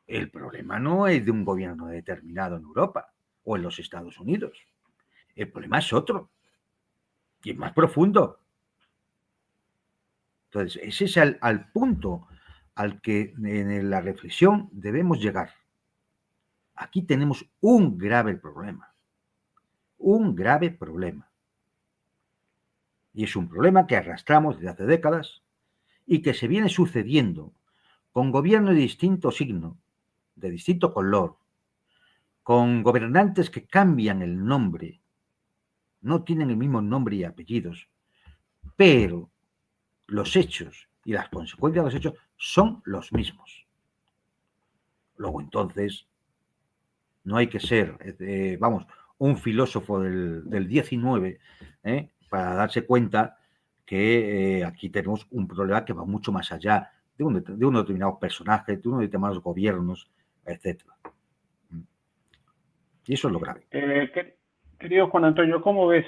El problema no es de un gobierno determinado en Europa o en los Estados Unidos. El problema es otro y es más profundo. Entonces, ese es al punto al que en la reflexión debemos llegar. Aquí tenemos un grave problema. Un grave problema. Y es un problema que arrastramos desde hace décadas y que se viene sucediendo con gobiernos de distinto signo, de distinto color, con gobernantes que cambian el nombre, no tienen el mismo nombre y apellidos, pero los hechos y las consecuencias de los hechos son los mismos. Luego entonces, no hay que ser, un filósofo del 19 para darse cuenta que aquí tenemos un problema que va mucho más allá de unos determinados personajes, de unos determinados gobiernos, etc. Y eso es lo grave. Querido Juan Antonio, ¿cómo ves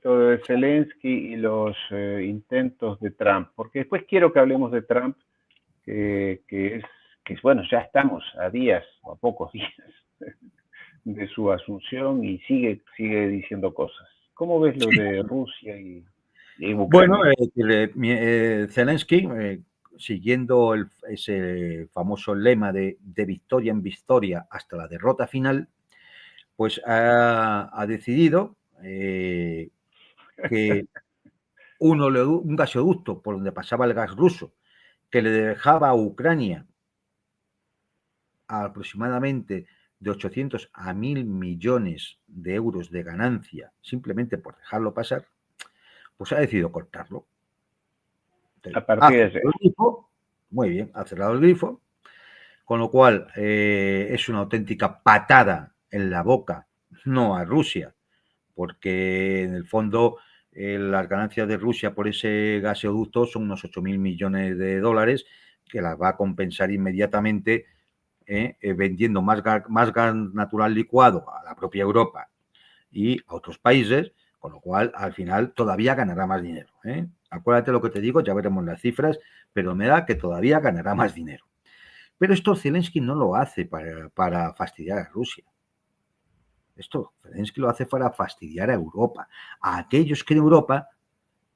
todo de Zelensky y los intentos de Trump? Porque después quiero que hablemos de Trump, que es, bueno, ya estamos a días o a pocos días de su asunción y sigue diciendo cosas. ¿Cómo ves lo de Rusia y Bueno, Ucrania? Zelensky, siguiendo ese famoso lema de victoria en victoria hasta la derrota final, pues ha decidido que un gasoducto por donde pasaba el gas ruso, que le dejaba a Ucrania aproximadamente de 800 a 1.000 millones de euros de ganancia simplemente por dejarlo pasar, pues ha decidido cortarlo. A partir de ese. El grifo, muy bien, ha cerrado el grifo, con lo cual es una auténtica patada en la boca, no a Rusia, porque en el fondo las ganancias de Rusia por ese gasoducto son unos 8.000 millones de dólares, que las va a compensar inmediatamente vendiendo más gas natural licuado a la propia Europa y a otros países, con lo cual al final todavía ganará más dinero. Acuérdate lo que te digo, ya veremos las cifras, pero me da que todavía ganará más dinero. Pero esto Zelensky no lo hace para fastidiar a Rusia. Esto Zelensky lo hace para fastidiar a Europa, a aquellos que en Europa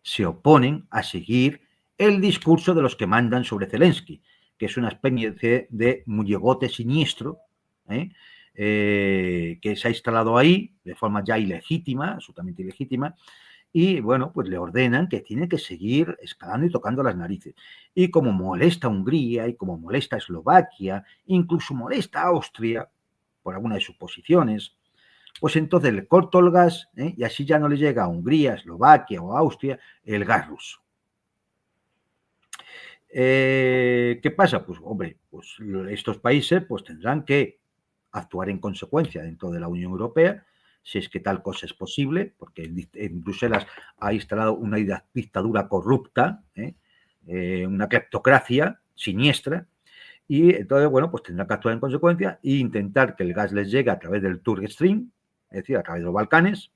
se oponen a seguir el discurso de los que mandan sobre Zelensky, que es una especie de muñegote siniestro, que se ha instalado ahí de forma ya ilegítima, absolutamente ilegítima, y bueno, pues le ordenan que tiene que seguir escalando y tocando las narices. Y como molesta a Hungría y como molesta a Eslovaquia, incluso molesta a Austria por alguna de sus posiciones, pues entonces le corto el gas y así ya no le llega a Hungría, Eslovaquia o Austria el gas ruso. ¿Qué pasa? Pues hombre, pues estos países pues tendrán que actuar en consecuencia dentro de la Unión Europea, si es que tal cosa es posible, porque en Bruselas ha instalado una dictadura corrupta, una cleptocracia siniestra, y entonces, bueno, pues tendrán que actuar en consecuencia e intentar que el gas les llegue a través del Turk Stream, es decir, a través de los Balcanes,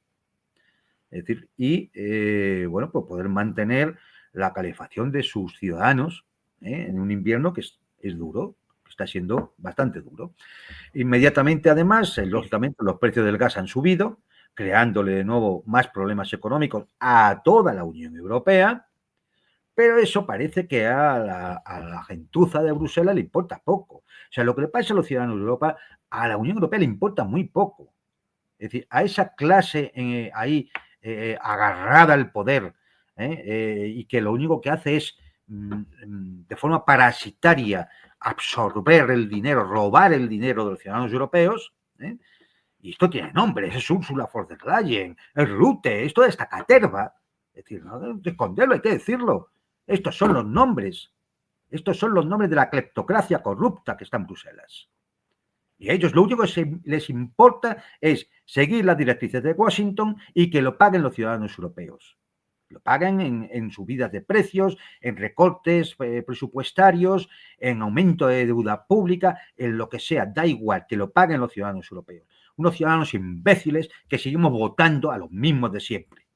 es decir, y bueno, pues poder mantener la calefacción de sus ciudadanos en un invierno que es duro, que está siendo bastante duro. Inmediatamente, además, lógicamente, los precios del gas han subido, creándole de nuevo más problemas económicos a toda la Unión Europea, pero eso parece que a la gentuza de Bruselas le importa poco. O sea, lo que le pasa a los ciudadanos de Europa, a la Unión Europea le importa muy poco. Es decir, a esa clase ahí agarrada al poder y que lo único que hace es de forma parasitaria absorber el dinero, robar el dinero de los ciudadanos europeos. Y esto tiene nombres, es Ursula von der Leyen, es Rutte, es toda esta caterva. Es decir, no hay que esconderlo, hay que decirlo. Estos son los nombres. Estos son los nombres de la cleptocracia corrupta que está en Bruselas. Y a ellos lo único que les importa es seguir las directrices de Washington y que lo paguen los ciudadanos europeos. Lo paguen en subidas de precios, en recortes presupuestarios, en aumento de deuda pública, en lo que sea. Da igual que lo paguen los ciudadanos europeos. Unos ciudadanos imbéciles que seguimos votando a los mismos de siempre.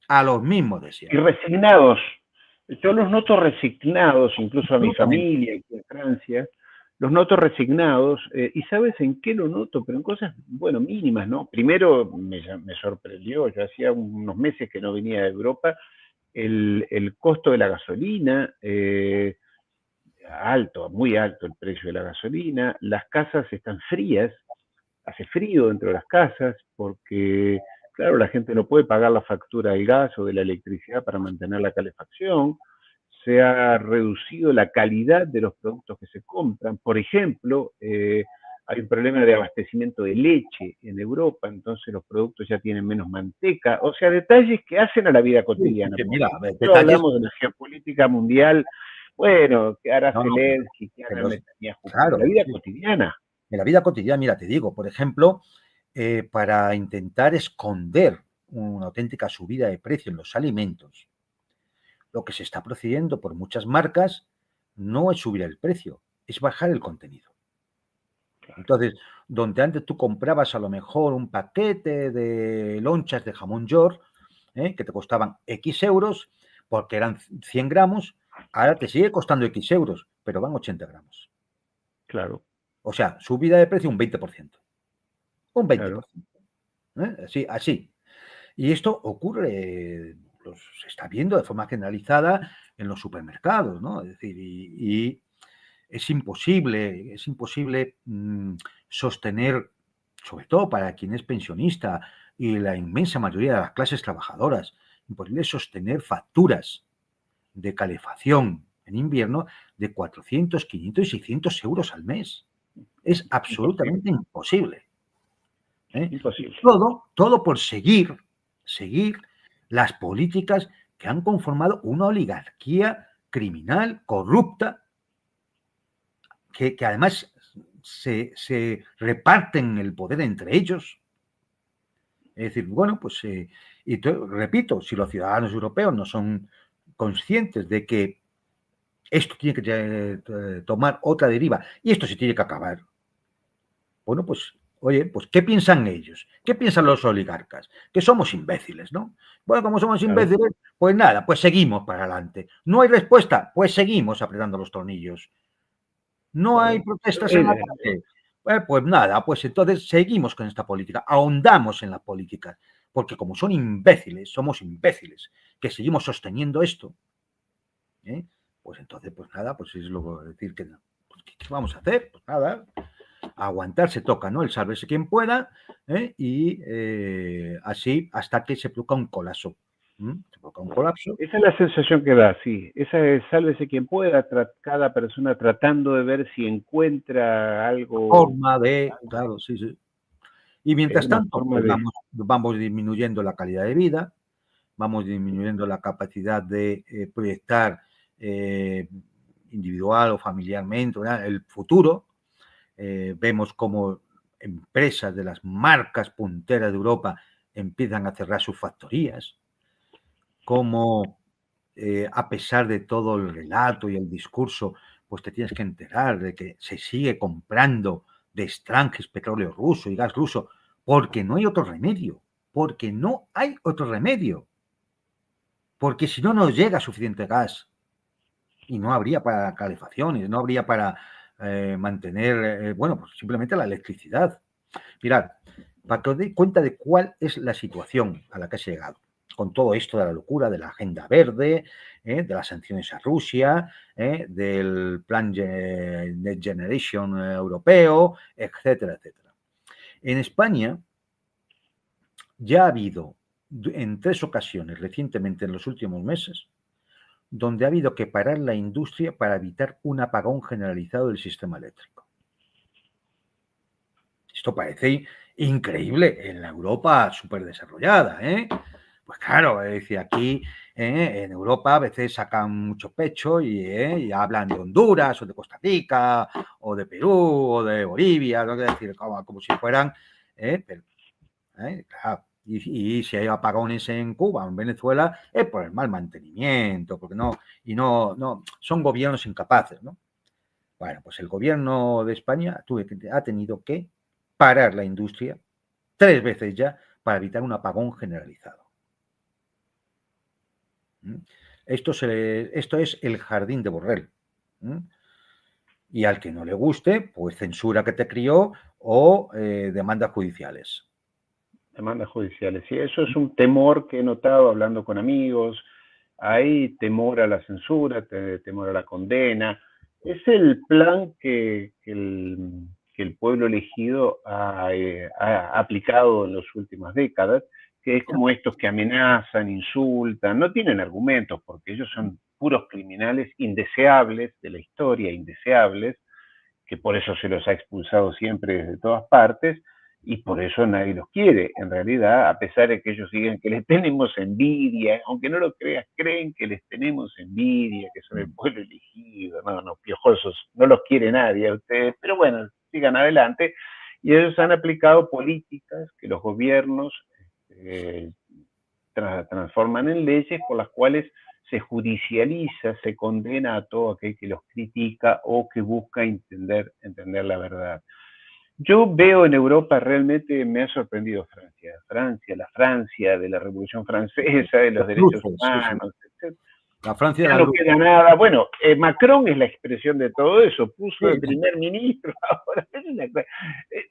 A los mismos de Y siempre. resignados. Yo los noto resignados, incluso a mi familia aquí en Francia, los noto resignados, y ¿sabes en qué lo noto? Pero en cosas, bueno, mínimas, ¿no? Primero me sorprendió, yo hacía unos meses que no venía de Europa, el costo de la gasolina, alto, muy alto el precio de la gasolina, las casas están frías, hace frío dentro de las casas, porque, claro, la gente no puede pagar la factura del gas o de la electricidad para mantener la calefacción, se ha reducido la calidad de los productos que se compran. Por ejemplo, hay un problema de abastecimiento de leche en Europa, entonces los productos ya tienen menos manteca, o sea, detalles que hacen a la vida Sí, cotidiana. mira, Porque no detalles, hablamos de la geopolítica mundial, bueno, que hará no, no, Zelensky, que que hará los, Netanyahu, pero la claro, vida sí. cotidiana. En la vida cotidiana, mira, te digo, por ejemplo, para intentar esconder una auténtica subida de precio en los alimentos, lo que se está procediendo por muchas marcas no es subir el precio, es bajar el contenido. Entonces, donde antes tú comprabas a lo mejor un paquete de lonchas de jamón york, que te costaban X euros, porque eran 100 gramos, ahora te sigue costando X euros, pero van 80 gramos. Claro, O sea, subida de precio un 20%. Un claro. 20%. Así, así. Y esto ocurre, se está viendo de forma generalizada en los supermercados, ¿no? Es decir, y es imposible sostener, sobre todo para quien es pensionista y la inmensa mayoría de las clases trabajadoras, imposible sostener facturas de calefacción en invierno de 400, 500 y 600 euros al mes. Es Imposible, absolutamente imposible. Y imposible. todo por seguir las políticas que han conformado una oligarquía criminal, corrupta, que además se reparten el poder entre ellos. Es decir, bueno, pues, repito, si los ciudadanos europeos no son conscientes de que esto tiene que tomar otra deriva y esto se tiene que acabar, bueno, pues, oye, pues, ¿qué piensan ellos? ¿Qué piensan los oligarcas? Que somos imbéciles, ¿no? Bueno, como somos Claro. imbéciles, pues nada, pues seguimos para adelante. ¿No hay respuesta? Pues seguimos apretando los tornillos. ¿No hay Claro. protestas en la calle? Pues nada, pues entonces seguimos con esta política, ahondamos en la política, porque como son imbéciles, somos imbéciles, que seguimos sosteniendo esto, ¿eh? Pues entonces, pues nada, pues es lo decir que, pues, ¿qué vamos a hacer? Pues nada, aguantar se toca, ¿no? El sálvese quien pueda, y así hasta que se produzca un colapso. Se produzca un colapso. Esa es la sensación que da, sí. Esa es sálvese quien pueda, cada persona tratando de ver si encuentra algo, Forma de, claro, sí, sí. Y mientras una tanto, forma pues de... vamos disminuyendo la calidad de vida, vamos disminuyendo la capacidad de proyectar eh, individual o familiarmente, ¿verdad?, el futuro. Vemos cómo empresas de las marcas punteras de Europa empiezan a cerrar sus factorías, cómo a pesar de todo el relato y el discurso, pues te tienes que enterar de que se sigue comprando de extranjes petróleo ruso y gas ruso, porque no hay otro remedio, porque no hay otro remedio, porque si no nos llega suficiente gas y no habría para calefacciones, no habría para mantener, bueno, pues simplemente la electricidad. Mirad, para que os deis cuenta de cuál es la situación a la que se ha llegado, con todo esto de la locura de la agenda verde, de las sanciones a Rusia, del plan Next Generation europeo, etcétera, etcétera. En España ya ha habido en 3 ocasiones recientemente en los últimos meses donde ha habido que parar la industria para evitar un apagón generalizado del sistema eléctrico. Esto parece increíble en la Europa súper desarrollada, ¿eh? Pues claro, es decir, aquí en Europa a veces sacan mucho pecho y hablan de Honduras o de Costa Rica o de Perú o de Bolivia, ¿no? Es decir, como si fueran, pero, claro. Y si hay apagones en Cuba o en Venezuela es por el mal mantenimiento, porque no, son gobiernos incapaces, ¿no? Bueno, pues el gobierno de España ha tenido que parar la industria 3 veces ya para evitar un apagón generalizado. Esto es el jardín de Borrell. Y al que no le guste, pues censura que te crió o demandas judiciales. Demandas judiciales. Sí, eso es un temor que he notado hablando con amigos. Hay temor a la censura, temor a la condena. Es el plan que el pueblo elegido ha aplicado en las últimas décadas, que es como estos que amenazan, insultan, no tienen argumentos porque ellos son puros criminales indeseables de la historia, indeseables, que por eso se los ha expulsado siempre desde todas partes y por eso nadie los quiere. En realidad, a pesar de que ellos digan que les tenemos envidia, aunque no lo creas, creen que les tenemos envidia, que son el pueblo elegido, no, piojosos, no los quiere nadie a ustedes, pero bueno, sigan adelante. Y ellos han aplicado políticas que los gobiernos eh, transforman en leyes por las cuales se judicializa, se condena a todo aquel que los critica o que busca entender la verdad. Yo veo en Europa, realmente me ha sorprendido la Francia de la Revolución Francesa, de los derechos Sí, sí. humanos, etc. La Francia de Ya las no luces. queda nada. Bueno, Macron es la expresión de todo eso, puso de Sí, primer ministro ahora.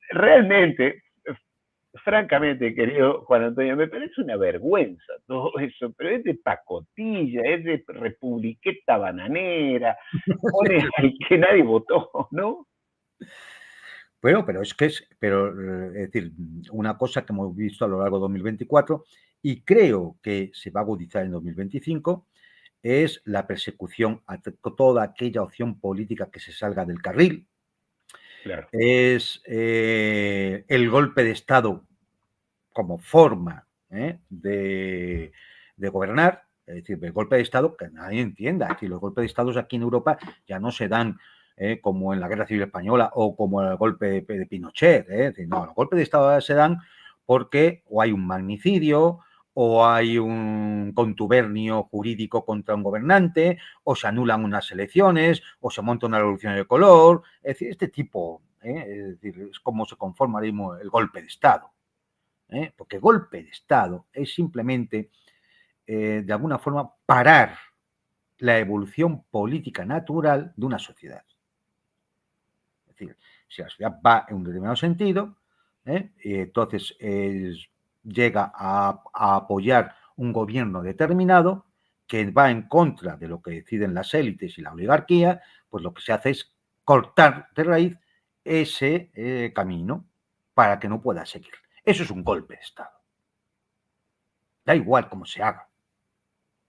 Realmente, francamente, querido Juan Antonio, me parece una vergüenza todo eso, pero es de pacotilla, es de republiqueta bananera, pone al que nadie votó, ¿no? pero es que es decir, una cosa que hemos visto a lo largo de 2024 y creo que se va a agudizar en 2025 es la persecución a toda aquella opción política que se salga del carril, Claro. es el golpe de Estado como forma de gobernar, es decir, el golpe de Estado que nadie entienda, es decir, los golpes de Estado aquí en Europa ya no se dan como en la Guerra Civil Española o como el golpe de Pinochet, es decir, no, los golpes de Estado se dan porque o hay un magnicidio o hay un contubernio jurídico contra un gobernante, o se anulan unas elecciones, o se monta una revolución de color, es decir, este tipo, es decir, es como se conforma ahora mismo el golpe de Estado. Porque golpe de Estado es simplemente, de alguna forma, parar la evolución política natural de una sociedad. Es decir, si la sociedad va en un determinado sentido, entonces llega a apoyar un gobierno determinado que va en contra de lo que deciden las élites y la oligarquía, pues lo que se hace es cortar de raíz ese camino para que no pueda seguir. Eso es un golpe de Estado. Da igual cómo se haga.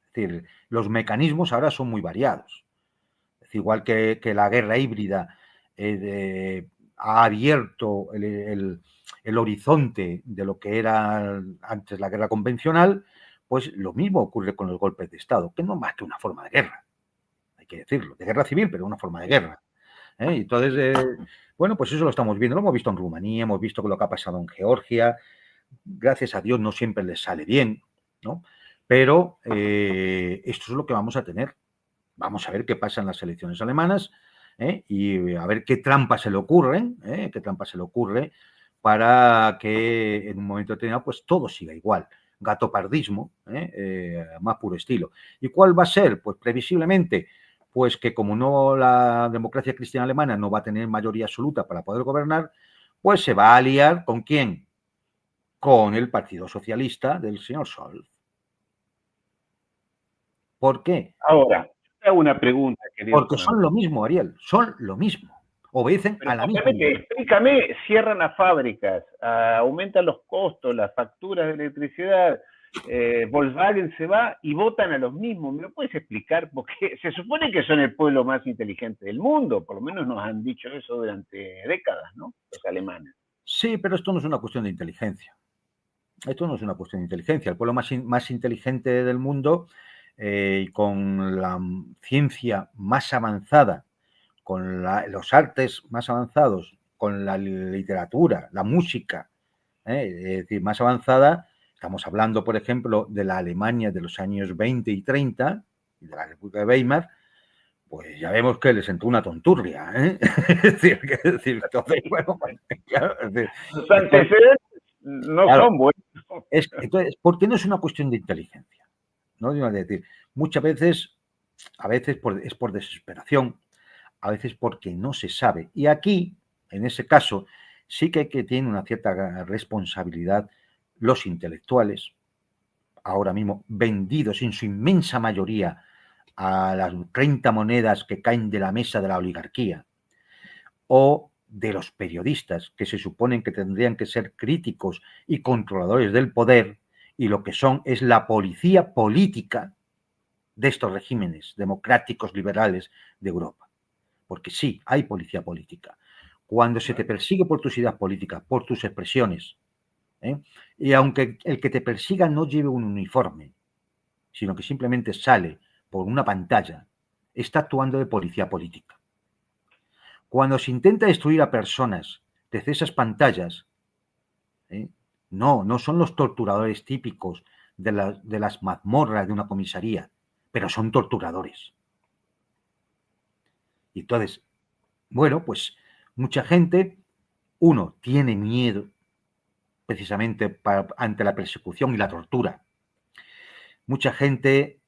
Es decir, los mecanismos ahora son muy variados. Es igual que la guerra híbrida ha abierto el horizonte de lo que era antes la guerra convencional, pues lo mismo ocurre con los golpes de Estado, que no es más que una forma de guerra, hay que decirlo, de guerra civil, pero una forma de guerra. Entonces, bueno, pues eso lo estamos viendo, lo hemos visto en Rumanía, hemos visto lo que ha pasado en Georgia, gracias a Dios no siempre les sale bien, ¿no? Pero esto es lo que vamos a tener. Vamos a ver qué pasa en las elecciones alemanas y a ver qué trampas se le ocurren, qué trampas se le ocurre para que en un momento determinado pues todo siga igual. Gatopardismo, más puro estilo. ¿Y cuál va a ser? Pues previsiblemente, pues que como no la democracia cristiana alemana no va a tener mayoría absoluta para poder gobernar, pues se va a aliar ¿con quién? Con el Partido Socialista del señor Scholz. ¿Por qué? Ahora, te hago una pregunta, querido Porque Juan son lo Antonio. mismo, Ariel, son lo mismo. Obedecen Pero a la misma idea. explícame, cierran las fábricas, aumentan los costos, las facturas de electricidad, Volkswagen se va y votan a los mismos. ¿Me lo puedes explicar? Porque se supone que son el pueblo más inteligente del mundo, por lo menos nos han dicho eso durante décadas, ¿no? Los alemanes. Sí, pero esto no es una cuestión de inteligencia. Esto no es una cuestión de inteligencia. El pueblo más inteligente del mundo y con la ciencia más avanzada, con los artes más avanzados, con la literatura, la música, es decir, más avanzada, estamos hablando, por ejemplo, de la Alemania de los años 20 y 30, y de la República de Weimar, pues ya vemos que les entró una tonturria, ¿eh? Es decir, entonces, bueno, pues, claro, Los antecedentes no claro, son buenos. entonces, porque no es una cuestión de inteligencia, ¿no? Es decir, muchas veces, a veces es por desesperación, a veces porque no se sabe. Y aquí, en ese caso, sí que tienen una cierta responsabilidad los intelectuales, ahora mismo vendidos en su inmensa mayoría a las 30 monedas que caen de la mesa de la oligarquía, o de los periodistas, que se suponen que tendrían que ser críticos y controladores del poder, y lo que son es la policía política de estos regímenes democráticos liberales de Europa. Porque sí, hay policía política. Cuando se te persigue por tus ideas políticas, por tus expresiones, y aunque el que te persiga no lleve un uniforme, sino que simplemente sale por una pantalla, está actuando de policía política. Cuando se intenta destruir a personas desde esas pantallas, no son los torturadores típicos de las mazmorras de una comisaría, pero son torturadores. Y entonces, bueno, pues mucha gente, uno, tiene miedo precisamente ante la persecución y la tortura. Mucha gente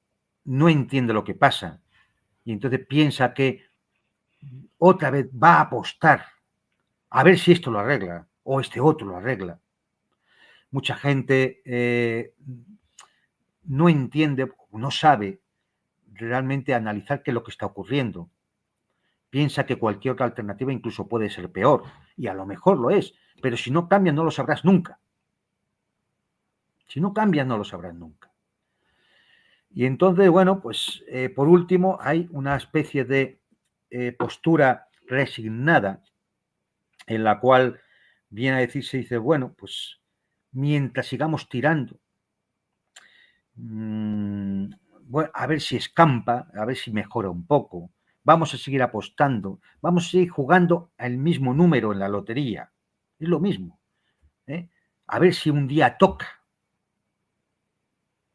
no entiende lo que pasa y entonces piensa que otra vez va a apostar a ver si esto lo arregla o este otro lo arregla. Mucha gente no entiende, no sabe realmente analizar qué es lo que está ocurriendo. Piensa que cualquier otra alternativa incluso puede ser peor, y a lo mejor lo es, pero si no cambian no lo sabrás nunca. Si no cambian no lo sabrás nunca. Y entonces, bueno, pues por último hay una especie de postura resignada en la cual viene a decirse, dice, bueno, pues mientras sigamos tirando, bueno, a ver si escampa, a ver si mejora un poco, vamos a seguir apostando, vamos a seguir jugando al mismo número en la lotería, es lo mismo, a ver si un día toca.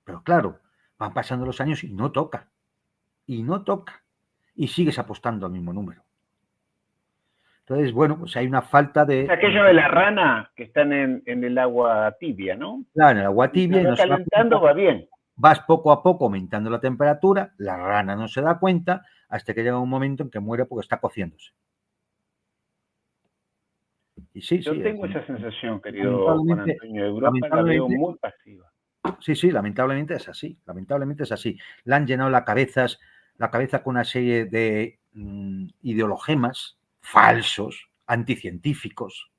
Pero claro, van pasando los años y no toca, y sigues apostando al mismo número. Entonces, bueno, pues hay una falta de... Es aquello de la rana que están en el agua tibia, ¿no? Claro, en el agua tibia... Y no calentando va bien. Vas poco a poco aumentando la temperatura, la rana no se da cuenta hasta que llega un momento en que muere porque está cociéndose. Y sí, Yo sí, tengo esa sensación, querido Juan Antonio. Europa la veo muy pasiva. Sí, lamentablemente es así. Lamentablemente es así. Le han llenado la cabeza con una serie de ideologemas falsos, anticientíficos,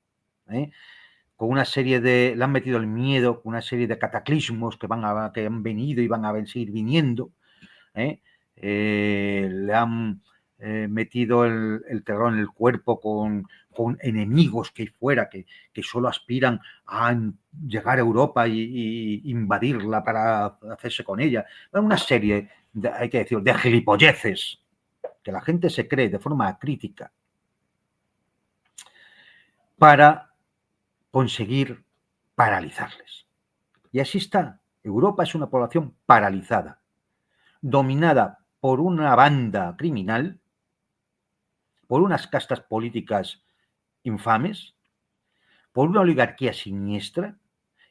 con una serie de... Le han metido el miedo, con una serie de cataclismos que han venido y van a seguir viniendo. Le han metido el terror en el cuerpo con enemigos que hay fuera, que solo aspiran a llegar a Europa y invadirla para hacerse con ella. Una serie, hay que decir, de gilipolleces que la gente se cree de forma crítica para conseguir paralizarles. Y así está. Europa es una población paralizada, dominada por una banda criminal, por unas castas políticas infames, por una oligarquía siniestra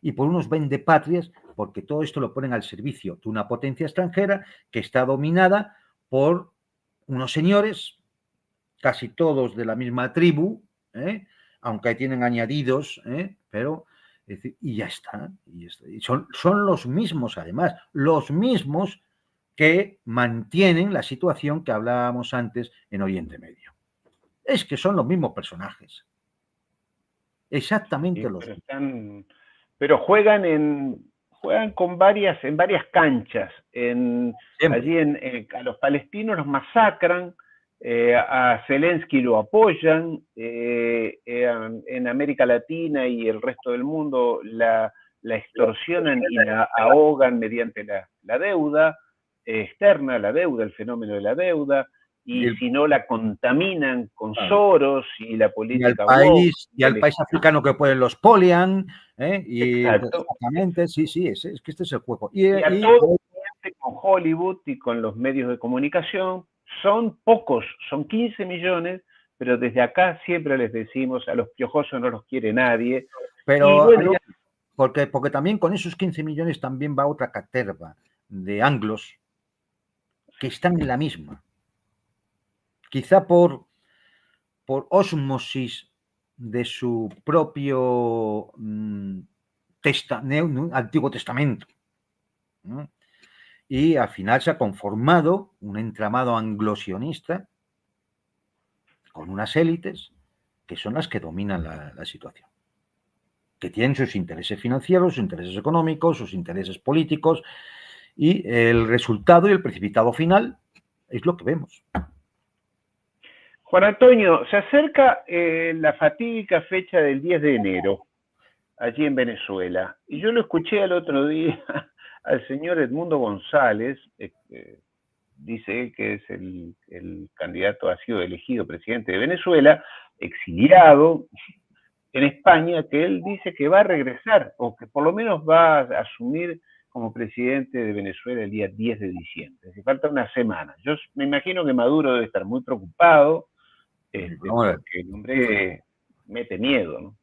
y por unos vendepatrias, porque todo esto lo ponen al servicio de una potencia extranjera que está dominada por unos señores, casi todos de la misma tribu, aunque tienen añadidos, pero... y ya está. Y son los mismos, además, los mismos que mantienen la situación que hablábamos antes en Oriente Medio. Es que son los mismos personajes. Exactamente los mismos. Pero juegan en varias canchas. Allí a los palestinos los masacran, a Zelensky lo apoyan, en América Latina y el resto del mundo la extorsionan y la ahogan mediante la deuda externa, la deuda, el fenómeno de la deuda, y si no la contaminan con Soros y la política y al país africano que pueden los polian, y exactamente, sí, es que este es el juego. Y a todo con Hollywood y con los medios de comunicación son pocos, son 15 millones, pero desde acá siempre les decimos, a los piojosos no los quiere nadie. Pero bueno, porque también con esos 15 millones también va otra caterva de anglos que están en la misma. quizá por ósmosis de su propio Antiguo Testamento, ¿no? Y al final se ha conformado un entramado anglosionista con unas élites que son las que dominan la situación, que tienen sus intereses financieros, sus intereses económicos, sus intereses políticos, y el resultado y el precipitado final es lo que vemos. Juan Antonio, se acerca la fatídica fecha del 10 de enero, allí en Venezuela, y yo lo escuché el otro día al señor Edmundo González, dice que es el candidato, ha sido elegido presidente de Venezuela, exiliado en España, que él dice que va a regresar, o que por lo menos va a asumir como presidente de Venezuela el día 10 de diciembre. Es decir, falta una semana. Yo me imagino que Maduro debe estar muy preocupado, porque el hombre mete miedo, ¿no?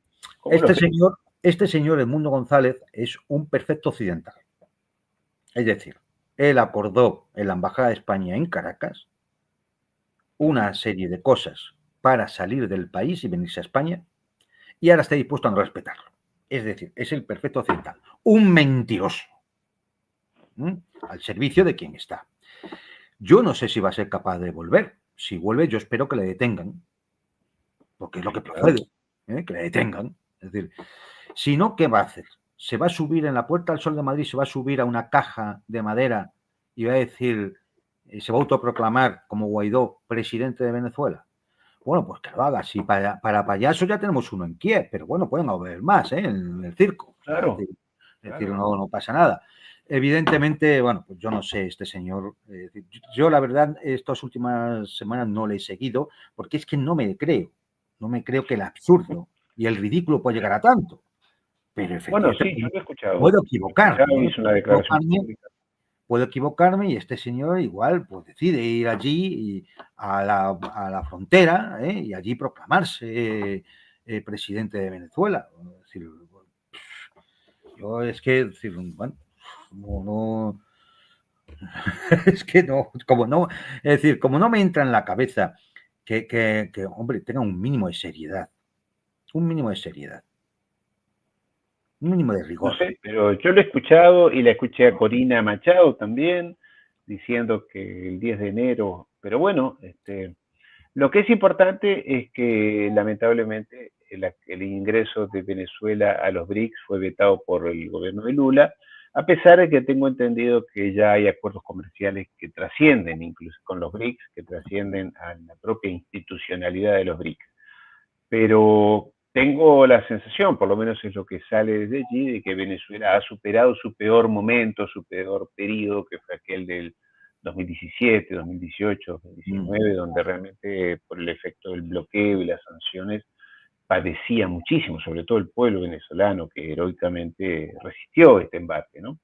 Este señor Edmundo González es un perfecto occidental. Es decir, él acordó en la Embajada de España en Caracas una serie de cosas para salir del país y venirse a España, y ahora está dispuesto a no respetarlo. Es decir, es el perfecto occidental. Un mentiroso. Al servicio de quien está. Yo no sé si va a ser capaz de volver. Si vuelve, yo espero que le detengan. Porque es lo que procede. Que le detengan. Es decir, si no, ¿qué va a hacer? ¿Se va a subir en la Puerta del Sol de Madrid, se va a subir a una caja de madera y va a decir, se va a autoproclamar como Guaidó presidente de Venezuela? Bueno, pues que lo haga. Si para payaso ya tenemos uno en Kiev, pero bueno, pueden haber más, en el circo. Claro. Es decir, no pasa nada. Evidentemente, bueno, pues yo no sé, este señor, yo la verdad estas últimas semanas no le he seguido, porque es que no me creo que el absurdo y el ridículo puede llegar a tanto. Pero efectivamente, bueno, sí, yo lo he escuchado. puedo equivocarme. Hizo una declaración Puedo equivocarme y este señor igual pues decide ir allí a la frontera, y allí proclamarse presidente de Venezuela. Es decir, yo es que, decir, bueno, no, es que no, como no, es decir, como no me entra en la cabeza que hombre, tenga un mínimo de seriedad, un mínimo de seriedad, un mínimo de rigor. No sé, pero yo lo he escuchado y la escuché a Corina Machado también, diciendo que el 10 de enero, pero bueno, lo que es importante es que lamentablemente el ingreso de Venezuela a los BRICS fue vetado por el gobierno de Lula, a pesar de que tengo entendido que ya hay acuerdos comerciales que trascienden, incluso con los BRICS, que trascienden a la propia institucionalidad de los BRICS. Pero tengo la sensación, por lo menos es lo que sale desde allí, de que Venezuela ha superado su peor momento, su peor periodo, que fue aquel del 2017, 2018, 2019, donde realmente por el efecto del bloqueo y las sanciones padecía muchísimo, sobre todo el pueblo venezolano que heroicamente resistió este embate, ¿no?